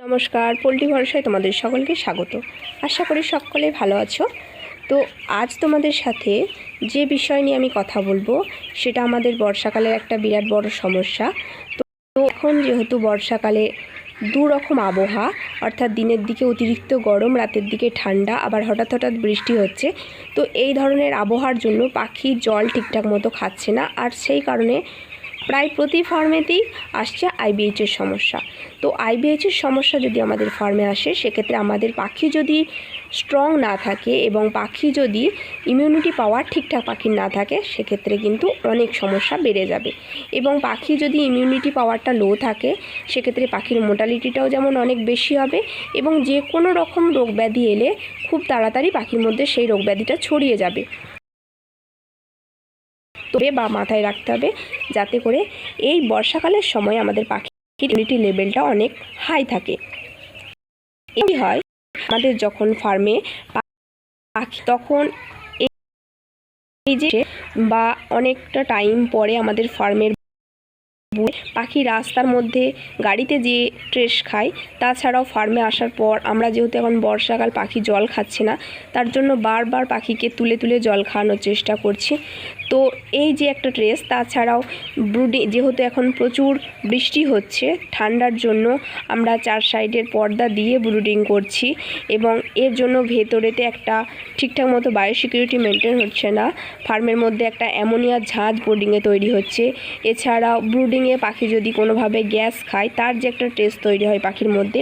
নমস্কার, পোল্ট্রি ভরসায় তোমাদের সকলকে স্বাগত। আশা করি সকলে ভালো আছো। তো আজ তোমাদের সাথে যে বিষয় নিয়ে আমি কথা বলবো সেটা আমাদের বর্ষাকালের একটা বিরাট বড় সমস্যা। তো এখন যেহেতু বর্ষাকালে দু রকম আবহাওয়া, অর্থাৎ দিনের দিকে অতিরিক্ত গরম, রাতের দিকে ঠান্ডা, আবার হঠাৎ হঠাৎ বৃষ্টি হচ্ছে। তো এই ধরনের আবহাওয়ার জন্য পাখি জল ঠিকঠাক মতো খাচ্ছে না, আর সেই কারণে প্রায় প্রতি ফার্মেতেই আসছে আইবিএইচের সমস্যা। তো আইবিএইচের সমস্যা যদি আমাদের ফার্মে আসে, সেক্ষেত্রে আমাদের পাখি যদি স্ট্রং না থাকে এবং পাখি যদি ইমিউনিটি পাওয়ার ঠিকঠাক পাখির না থাকে, সেক্ষেত্রে কিন্তু অনেক সমস্যা বেড়ে যাবে। এবং পাখি যদি ইমিউনিটি পাওয়ারটা লো থাকে, সেক্ষেত্রে পাখির মোর্টালিটিটাও যেমন অনেক বেশি হবে, এবং যে কোনো রকম রোগ ব্যাধি এলে খুব তাড়াতাড়ি পাখির মধ্যে সেই রোগ ব্যাধিটা ছড়িয়ে যাবে। তবে বা মাথায় রাখতে হবে যাতে করে এই বর্ষাকালের সময় আমাদের পাখির ইমিউনিটি লেভেলটা অনেক হাই থাকে। এই হয় আমাদের যখন ফার্মে পাখি, তখন এই যে বা অনেকটা টাইম পরে আমাদের ফার্মের পাখি রাস্তার মধ্যে গাড়িতে যে ট্রেস খায়, তাছাড়াও ফার্মে আসার পর আমরা যেহেতু এখন বর্ষাকাল, পাখি জল খাচ্ছে না, তার জন্য বারবার পাখিকে তুলে তুলে জল খাওয়ানোর চেষ্টা করছি। তো এই যে একটা ট্রেস, তাছাড়াও ব্রুডিং, যেহেতু এখন প্রচুর বৃষ্টি হচ্ছে, ঠান্ডার জন্য আমরা চার সাইডের পর্দা দিয়ে ব্রুডিং করছি, এবং এর জন্য ভেতরেতে একটা ঠিকঠাক মতো বায়োসিকিউরিটি মেনটেন হচ্ছে না। ফার্মের মধ্যে একটা অ্যামোনিয়ার ঝাঁজ ব্রুডিংয়ে তৈরি হচ্ছে। এছাড়াও ব্রুডিংয়ে পাখি যদি কোনোভাবে গ্যাস খায়, তার যে একটা টেস্ট তৈরি হয় পাখির মধ্যে।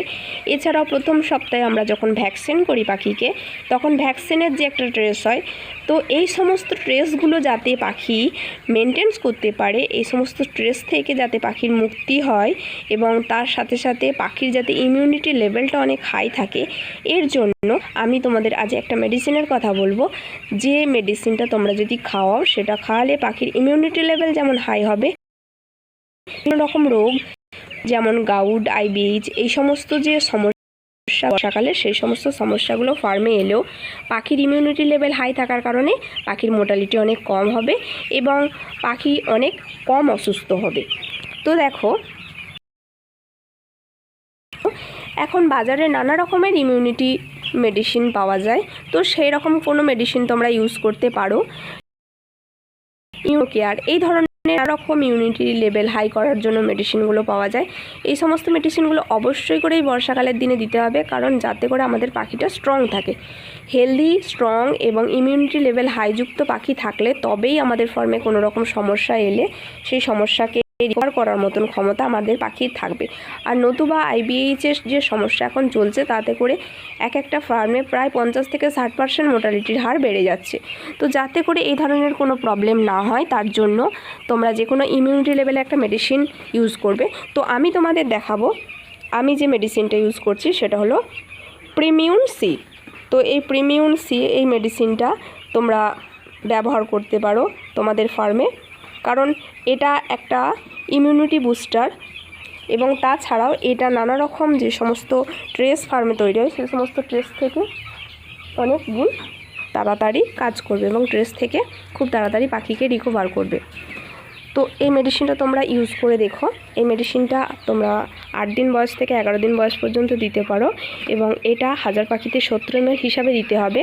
এছাড়াও প্রথম সপ্তাহে আমরা যখন ভ্যাকসিন করি পাখিকে, তখন ভ্যাকসিনের যে একটা ট্রেস হয়, তো এই সমস্ত ট্রেসগুলো যাতে পাখি মেনটেন্স করতে পারে, এই সমস্ত ট্রেস থেকে যাতে পাখির মুক্তি হয়, এবং তার সাথে সাথে পাখির যাতে ইমিউনিটি লেভেলটা অনেক হাই থাকে, এর জন্য আমি তোমাদের আজ একটা মেডিসিনের কথা বলবো। যে মেডিসিনটা তোমরা যদি খাওয়াও, সেটা খাওয়ালে পাখির ইমিউনিটি লেভেল যেমন হাই হবে, বিভিন্ন রকম রোগ যেমন গাউড, আইবিএইচ, এই সমস্ত যে সমস্যা বর্ষাকালে, সেই সমস্ত সমস্যাগুলো ফার্মে এলেও পাখির ইমিউনিটি লেভেল হাই থাকার কারণে পাখির মোর্টালিটি অনেক কম হবে এবং পাখি অনেক কম অসুস্থ হবে। তো দেখো, এখন বাজারে নানা রকমের ইমিউনিটি মেডিসিন পাওয়া যায়। তো সেই রকম কোনো মেডিসিন তোমরা ইউজ করতে পারো। কেয়ার, এই ধরনের নানা রকম ইমিউনিটি লেভেল হাই করার জন্য মেডিসিনগুলো পাওয়া যায়। এই সমস্ত মেডিসিনগুলো অবশ্যই করে এই বর্ষাকালের দিনে দিতে হবে, কারণ যাতে করে আমাদের পাখিটা স্ট্রং থাকে। হেলদি, স্ট্রং এবং ইমিউনিটি লেভেল হাইযুক্ত পাখি থাকলে তবেই আমাদের ফার্মে কোনো রকম সমস্যা এলে সেই সমস্যাকে রিকভার করার মতন ক্ষমতা আমাদের পাখির থাকবে। আর নতুবা আইবিএইচের যে সমস্যা এখন চলছে, তাতে করে একটা ফার্মে প্রায় 50 থেকে 60% মোর্টালিটির হার বেড়ে যাচ্ছে। তো যাতে করে এই ধরনের কোনো প্রবলেম না হয়, তার জন্য তোমরা যে কোনো ইমিউনিটি লেভেলে একটা মেডিসিন ইউজ করবে। তো আমি তোমাদের দেখাবো আমি যে মেডিসিনটা ইউজ করছি, সেটা হলো প্রিমিউন সি। তো এই প্রিমিউন সি, এই মেডিসিনটা তোমরা ব্যবহার করতে পারো তোমাদের ফার্মে, কারণ এটা একটা ইমিউনিটি বুস্টার, এবং তাছাড়াও এটা নানা রকম যে সমস্ত ট্রেস ফার্মে তৈরি হয়, সেই সমস্ত ট্রেস থেকে অনেক গুণ তাড়াতাড়ি কাজ করবে এবং ট্রেস থেকে খুব তাড়াতাড়ি পাখিকে রিকভার করবে। তো এই মেডিসিনটা তোমরা ইউজ করে দেখো। এই মেডিসিনটা তোমরা 8 দিন বয়স থেকে 11 দিন বয়স পর্যন্ত দিতে পারো, এবং এটা 1000 পাখিতে 70 ml হিসাবে দিতে হবে।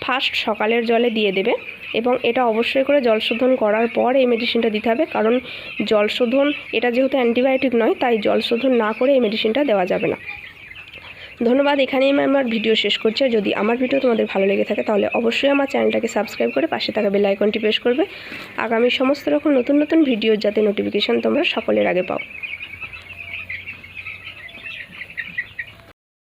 ফার্স্ট সকালের জলে দিয়ে দেবে, এবং এটা অবশ্যই করে জল শোধন করার পর এই মেডিসিনটা দিতে হবে, কারণ জল শোধন, এটা যেহেতু অ্যান্টিবায়োটিক নয়, তাই জল শোধন না করে এই মেডিসিনটা দেওয়া যাবে না। ধন্যবাদ, এখানেই আমি আমার ভিডিও শেষ করছি। যদি আমার ভিডিও তোমাদের ভালো লেগে থাকে, তাহলে অবশ্যই আমার চ্যানেলটাকে সাবস্ক্রাইব করে পাশে থাকা বেল আইকনটি প্রেস করবে, আগামী সমস্ত রকম নতুন নতুন ভিডিওর যাতে নোটিফিকেশান তোমরা সকলের আগে পাও।